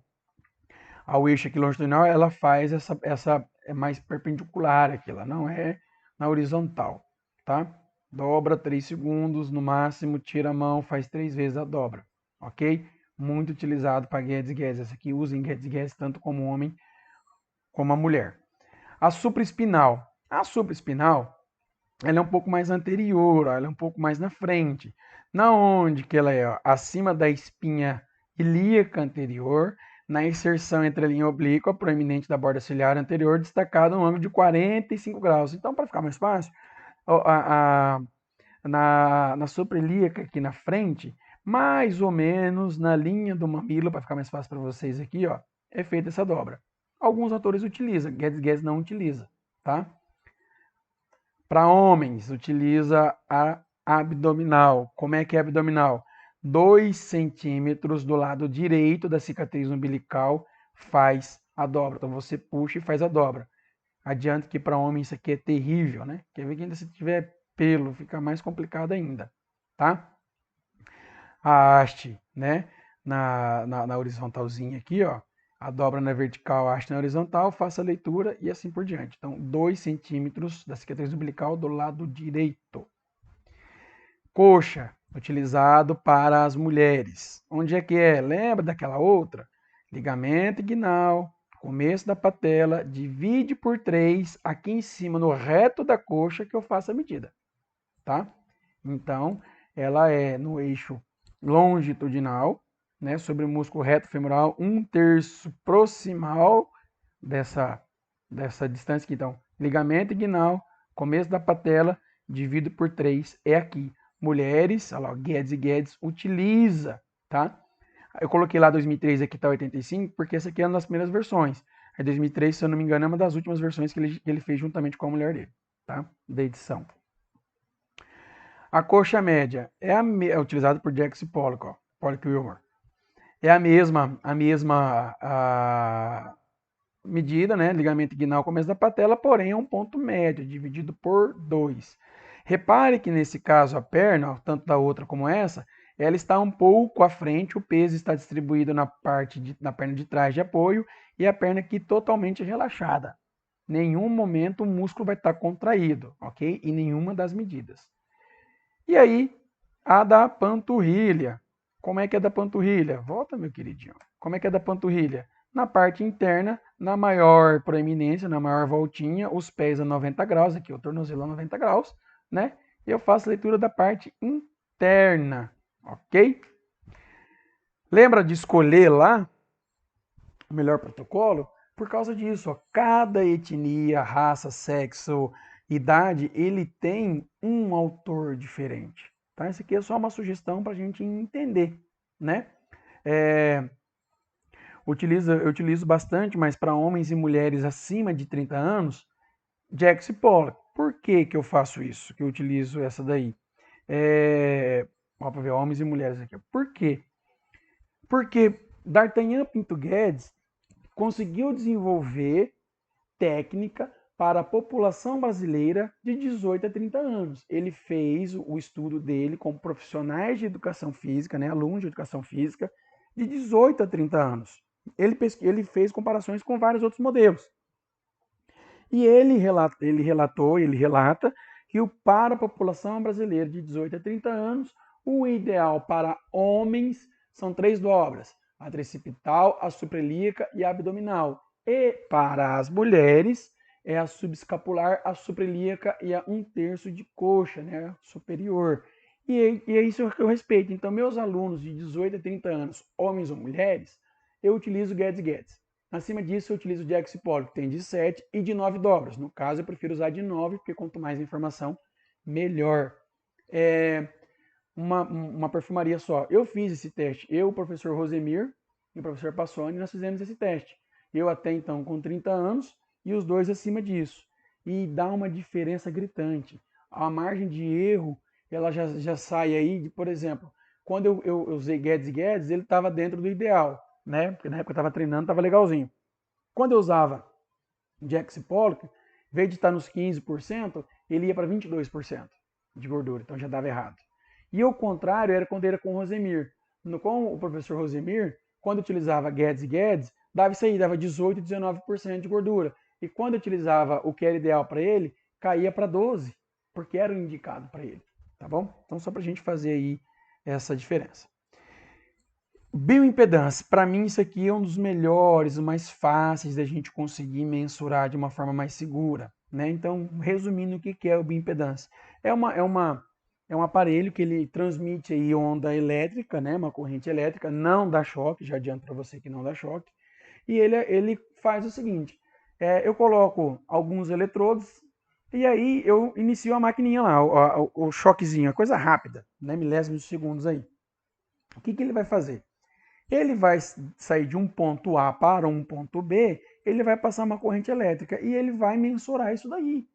ao eixo aqui longitudinal, ela faz essa é mais perpendicular aqui, ela não é na horizontal, tá? Dobra 3 segundos no máximo, tira a mão, faz 3 vezes a dobra, ok? Muito utilizado para Guedes e Guedes. Essa aqui usa em Guedes e Guedes tanto como o homem como a mulher. A supraespinal. A supraespinal, ela é um pouco mais anterior, ó, ela é um pouco mais na frente. Na onde que ela é? Ó, acima da espinha ilíaca anterior, na inserção entre a linha oblíqua proeminente da borda ciliar anterior, destacada um ângulo de 45 graus. Então, para ficar mais fácil, na suprailíaca aqui na frente, mais ou menos na linha do mamilo, para ficar mais fácil para vocês aqui, ó, é feita essa dobra. Alguns autores utilizam, Guedes não utiliza, tá? Para homens, utiliza a abdominal. Como é que é abdominal? 2 centímetros do lado direito da cicatriz umbilical faz a dobra. Então você puxa e faz a dobra. Adiante que para homem isso aqui é terrível, né? Quer ver que ainda se tiver pelo, fica mais complicado ainda, tá? A haste, né? na horizontalzinha aqui, ó. A dobra na vertical, a haste na horizontal, faça a leitura e assim por diante. Então, 2 centímetros da cicatriz umbilical do lado direito. Coxa, utilizado para as mulheres. Onde é que é? Lembra daquela outra? Ligamento inguinal, começo da patela, divide por 3, aqui em cima, no reto da coxa, que eu faço a medida, tá? Então, ela é no eixo longitudinal, né, sobre o músculo reto femoral, 1/3 proximal dessa distância aqui. Então, ligamento inguinal, começo da patela, dividido por 3, é aqui. Mulheres, olha lá, Guedes e Guedes, utiliza, tá? Eu coloquei lá 2003, aqui tá 85, porque essa aqui é uma das primeiras versões. Aí 2003, se eu não me engano, é uma das últimas versões que ele fez juntamente com a mulher dele, tá? Da edição. A coxa média é utilizada por Jackson Pollock, ó, Pollock Wilmore. É a medida, né? Ligamento inguinal, começo da patela, porém é um ponto médio, dividido por 2. Repare que nesse caso a perna, tanto da outra como essa, ela está um pouco à frente, o peso está distribuído na perna de trás de apoio e a perna aqui totalmente relaxada. Nenhum momento o músculo vai estar contraído, ok? Em nenhuma das medidas. E aí, a da panturrilha. Como é que é da panturrilha? Volta, meu queridinho. Como é que é da panturrilha? Na parte interna, na maior proeminência, na maior voltinha, os pés a 90 graus, aqui o tornozelo a 90 graus, né? E eu faço a leitura da parte interna, ok? Lembra de escolher lá o melhor protocolo? Por causa disso, ó, cada etnia, raça, sexo, idade, ele tem um autor diferente. Tá? Isso aqui é só uma sugestão para a gente entender, né? Eu utilizo bastante, mas para homens e mulheres acima de 30 anos, Jackson Pollock. Por que que eu faço isso? Que eu utilizo essa daí? Ó, para ver homens e mulheres aqui. Por quê? Porque D'Artagnan Pinto Guedes conseguiu desenvolver técnica para a população brasileira de 18 a 30 anos. Ele fez o estudo dele com profissionais de educação física, né, alunos de educação física, de 18 a 30 anos. Ele fez comparações com vários outros modelos. E ele relata que para a população brasileira de 18 a 30 anos, o ideal para homens são 3 dobras: a tricipital, a suprailíaca e a abdominal. E para as mulheres, é a subescapular, a suprailíaca e a 1/3 de coxa, né, superior. E é isso que eu respeito. Então, meus alunos de 18 a 30 anos, homens ou mulheres, eu utilizo Guedes Guedes. Acima disso, eu utilizo o Jackson Pollock, que tem de 7 e de 9 dobras. No caso, eu prefiro usar de 9, porque quanto mais informação, melhor. Uma perfumaria só. Eu fiz esse teste. Eu, o professor Rosemir e o professor Passoni, nós fizemos esse teste. Eu até então com 30 anos e os dois acima disso. E dá uma diferença gritante. A margem de erro, ela já sai aí, por exemplo, quando eu usei Guedes e Guedes, ele estava dentro do ideal, né? Porque na época eu estava treinando, estava legalzinho. Quando eu usava Jackson Pollock, em vez de estar nos 15%, ele ia para 22% de gordura, então já dava errado. E o contrário era quando era com o Rosemir. Com o professor Rosemir, quando utilizava Guedes e Guedes, dava isso aí, dava 18 e 19% de gordura. E quando utilizava o que era ideal para ele, caía para 12%, porque era o indicado para ele. Tá bom? Então, só para a gente fazer aí essa diferença. Bioimpedância, para mim isso aqui é um dos melhores, os mais fáceis da gente conseguir mensurar de uma forma mais segura, né? Então, resumindo, o que é o bioimpedância? É um aparelho que ele transmite aí onda elétrica, né? Uma corrente elétrica, não dá choque, já adianto para você que não dá choque. E ele faz o seguinte, eu coloco alguns eletrodos e aí eu inicio a maquininha lá, o choquezinho, a coisa rápida, né? Milésimos de segundos aí. O que ele vai fazer? Ele vai sair de um ponto A para um ponto B, ele vai passar uma corrente elétrica e ele vai mensurar isso daí.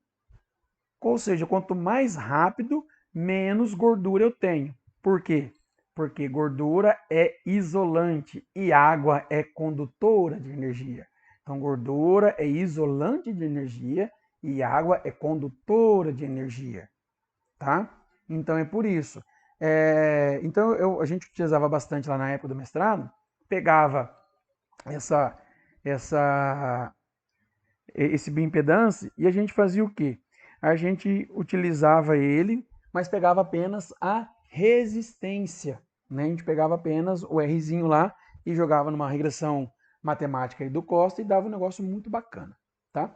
Ou seja, quanto mais rápido, menos gordura eu tenho. Por quê? Porque gordura é isolante e água é condutora de energia. Então, gordura é isolante de energia e água é condutora de energia, tá? Então é por isso. Então a gente utilizava bastante lá na época do mestrado, pegava essa, essa, esse bioimpedance e a gente fazia o quê? A gente utilizava ele, mas pegava apenas a resistência, né? A gente pegava apenas o Rzinho lá e jogava numa regressão matemática aí do Costa e dava um negócio muito bacana, tá?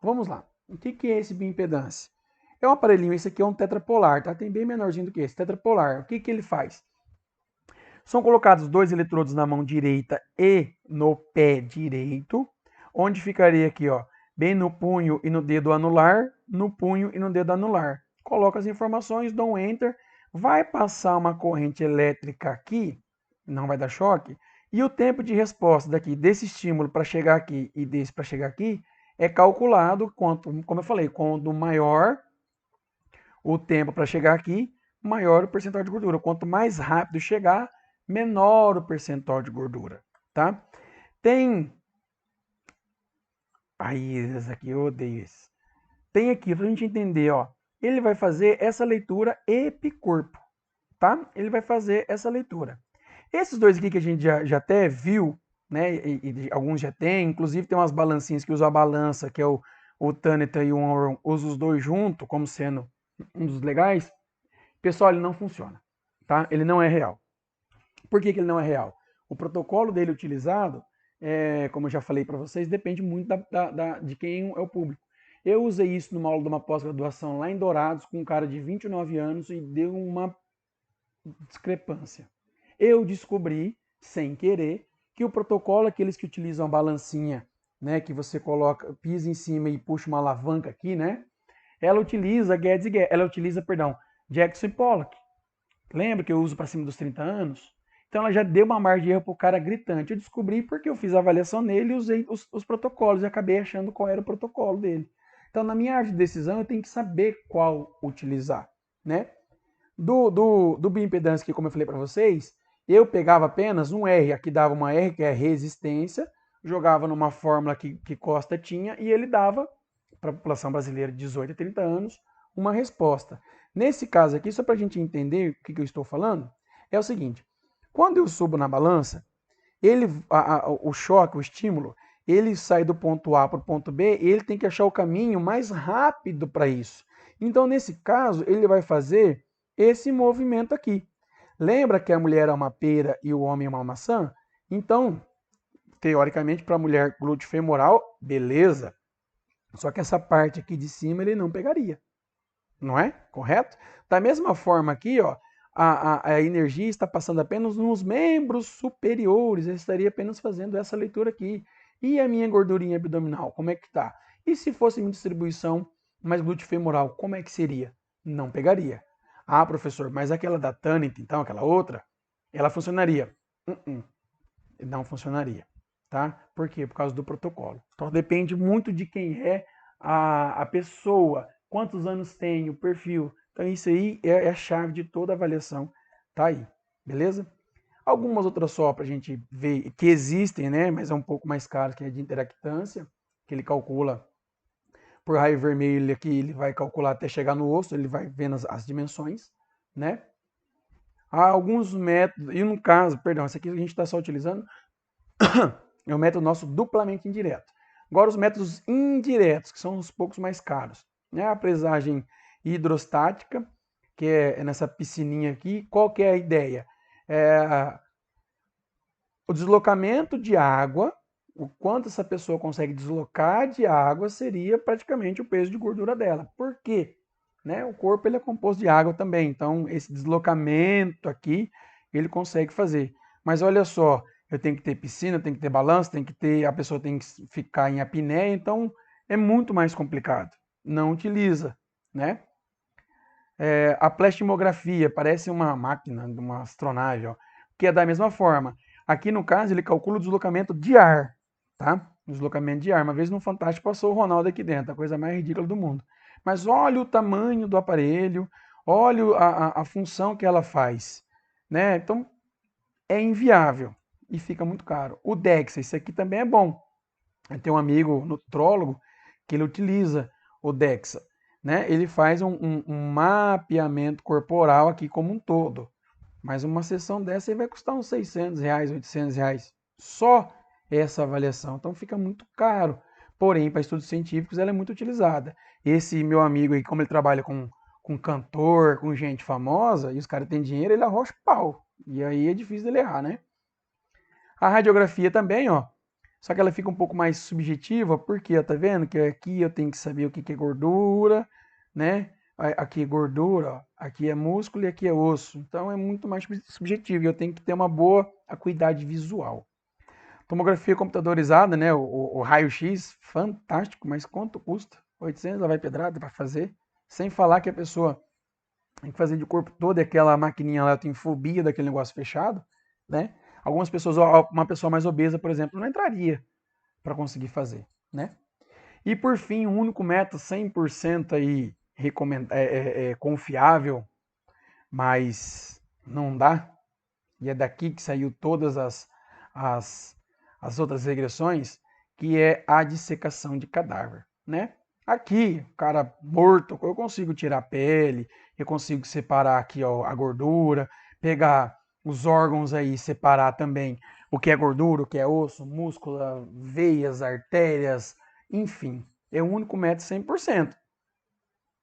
Vamos lá. O que é esse bioimpedância? É um aparelhinho, esse aqui é um tetrapolar, tá? Tem bem menorzinho do que esse, tetrapolar. O que ele faz? São colocados 2 eletrodos na mão direita e no pé direito, onde ficaria aqui, ó, bem no punho e no dedo anular, no punho e no dedo anular. Coloca as informações, dá um enter, vai passar uma corrente elétrica aqui, não vai dar choque, e o tempo de resposta daqui desse estímulo para chegar aqui e desse para chegar aqui é calculado quanto, como eu falei, quanto maior o tempo para chegar aqui, maior o percentual de gordura. Quanto mais rápido chegar, menor o percentual de gordura, tá? Tem aí esse aqui eu odeio esse. Tem aqui para a gente entender, ó. Ele vai fazer essa leitura epicorpo, tá? Ele vai fazer essa leitura. Esses dois aqui que a gente já até viu, né? E alguns já tem, inclusive tem umas balancinhas que usam a balança, que é o Taneta e o Onron, usa os dois junto, como sendo um dos legais. Pessoal, ele não funciona, tá? Ele não é real. Por que ele não é real? O protocolo dele utilizado, como eu já falei para vocês, depende muito de quem é o público. Eu usei isso numa aula de uma pós-graduação lá em Dourados com um cara de 29 anos e deu uma discrepância. Eu descobri, sem querer, que o protocolo, aqueles que utilizam a balancinha, né, que você coloca, pisa em cima e puxa uma alavanca aqui, né? Ela utiliza Guedes e Guedes, ela utiliza, perdão, Jackson e Pollock. Lembra que eu uso para cima dos 30 anos? Então ela já deu uma margem de erro para o cara gritante. Eu descobri porque eu fiz a avaliação nele e usei os protocolos e acabei achando qual era o protocolo dele. Então na minha arte de decisão eu tenho que saber qual utilizar, né? Do bioimpedância que, como eu falei para vocês, eu pegava apenas um R, aqui dava uma R, que é resistência, jogava numa fórmula que Costa tinha e ele dava, para a população brasileira de 18 a 30 anos, uma resposta. Nesse caso aqui, só para a gente entender o que eu estou falando, é o seguinte, quando eu subo na balança, o choque, o estímulo, ele sai do ponto A para o ponto B e ele tem que achar o caminho mais rápido para isso. Então, nesse caso, ele vai fazer esse movimento aqui. Lembra que a mulher é uma pera e o homem é uma maçã? Então, teoricamente, para a mulher glúteo femoral, beleza. Só que essa parte aqui de cima ele não pegaria. Não é? Correto? Da mesma forma aqui, ó, a energia está passando apenas nos membros superiores. Eu estaria apenas fazendo essa leitura aqui. E a minha gordurinha abdominal, como é que está? E se fosse uma distribuição mais glúteo femoral, como é que seria? Não pegaria. Ah, professor, mas aquela da Tanit, então, aquela outra, ela funcionaria? Não funcionaria, tá? Por quê? Por causa do protocolo. Então depende muito de quem é a pessoa, quantos anos tem, o perfil. Então isso aí é a chave de toda avaliação, tá aí, beleza? Algumas outras só para a gente ver que existem, né? Mas é um pouco mais caro, que é de interactância, que ele calcula por raio vermelho aqui, ele vai calcular até chegar no osso, ele vai vendo as dimensões, né? Há alguns métodos, e no caso, perdão, esse aqui a gente está só utilizando, é o método nosso duplamente indireto. Agora os métodos indiretos, que são os poucos mais caros. Né? A presagem hidrostática, que é nessa piscininha aqui. Qual que é a ideia? O deslocamento de água, o quanto essa pessoa consegue deslocar de água seria praticamente o peso de gordura dela. Por quê? Né? O corpo ele é composto de água também, então esse deslocamento aqui ele consegue fazer. Mas olha só, eu tenho que ter piscina, tem que ter balanço, tem que ter, a pessoa tem que ficar em apneia, então é muito mais complicado. Não utiliza, né? A plastimografia parece uma máquina, uma astronave, ó, que é da mesma forma. Aqui no caso ele calcula o deslocamento de ar, tá? O deslocamento de ar. Uma vez no Fantástico passou o Ronaldo aqui dentro, a coisa mais ridícula do mundo. Mas olha o tamanho do aparelho, olha a função que ela faz, né? Então é inviável e fica muito caro. O DEXA, esse aqui também é bom. Eu tenho um amigo nutrólogo que ele utiliza o DEXA. né? Ele faz um mapeamento corporal aqui como um todo. Mas uma sessão dessa aí vai custar uns R$ 600, R$ 800. Só essa avaliação. Então fica muito caro. Porém, para estudos científicos, ela é muito utilizada. Esse meu amigo aí, como ele trabalha com cantor, com gente famosa, e os caras têm dinheiro, ele arrocha o pau. E aí é difícil dele errar, né? A radiografia também, ó. Só que ela fica um pouco mais subjetiva, porque, ó, tá vendo? Que aqui eu tenho que saber o que é gordura, né? Aqui é gordura, ó, aqui é músculo e aqui é osso. Então é muito mais subjetivo e eu tenho que ter uma boa acuidade visual. Tomografia computadorizada, né? O raio-x, fantástico, mas quanto custa? 800 lá vai pedrada para fazer. Sem falar que a pessoa tem que fazer de corpo todo e aquela maquininha lá, eu tenho fobia daquele negócio fechado, né? Algumas pessoas, uma pessoa mais obesa, por exemplo, não entraria para conseguir fazer, né? E por fim, o único método 100% aí confiável, mas não dá, e é daqui que saiu todas as, as outras regressões, que é a dissecação de cadáver, né? Aqui, o cara morto, eu consigo tirar a pele, eu consigo separar aqui ó, a gordura, pegar os órgãos aí, separar também o que é gordura, o que é osso, músculo, veias, artérias, enfim. É o único método 100%.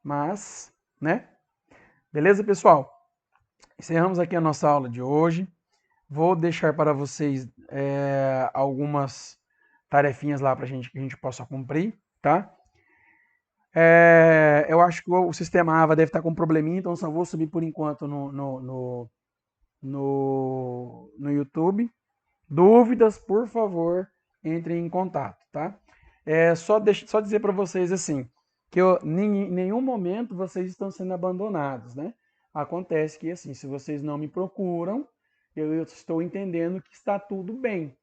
Mas, né? Beleza, pessoal? Encerramos aqui a nossa aula de hoje. Vou deixar para vocês algumas tarefinhas lá para que a gente possa cumprir, tá? Eu acho que o sistema AVA deve estar com um probleminha, então só vou subir por enquanto no YouTube. Dúvidas, por favor, entrem em contato, tá? Só dizer para vocês assim, que em nenhum momento vocês estão sendo abandonados, né? Acontece que assim, se vocês não me procuram, eu estou entendendo que está tudo bem,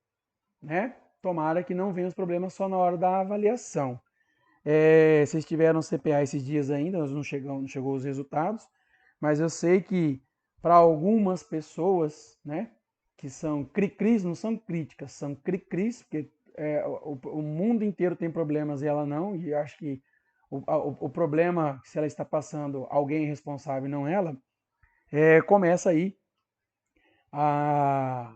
né? Tomara que não venham os problemas só na hora da avaliação. Vocês tiveram CPA esses dias ainda, não chegou os resultados, mas eu sei que para algumas pessoas, né, que são cri-cris, não são críticas, são cri-cris, porque o mundo inteiro tem problemas e ela não, e eu acho que o problema, se ela está passando, alguém é responsável, não ela, começa aí a,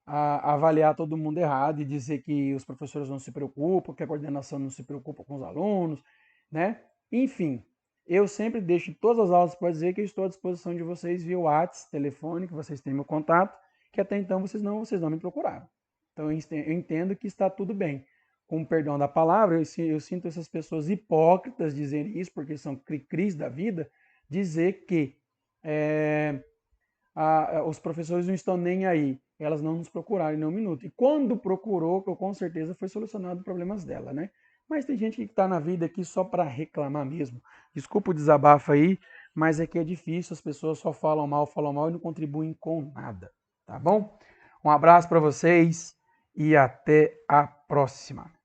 a avaliar todo mundo errado e dizer que os professores não se preocupam, que a coordenação não se preocupa com os alunos, né? Enfim, eu sempre deixo todas as aulas para dizer que eu estou à disposição de vocês via WhatsApp, telefone, que vocês têm meu contato, que até então vocês não me procuraram. Então eu entendo que está tudo bem. Com o perdão da palavra, eu sinto essas pessoas hipócritas dizerem isso, porque são cri-cris da vida, dizer que os professores não estão nem aí. Elas não nos procuraram em nenhum minuto. E quando procurou, com certeza foi solucionado os problemas dela, né? Mas tem gente que está na vida aqui só para reclamar mesmo. Desculpa o desabafo aí, mas é que é difícil, as pessoas só falam mal e não contribuem com nada, tá bom? Um abraço para vocês e até a próxima.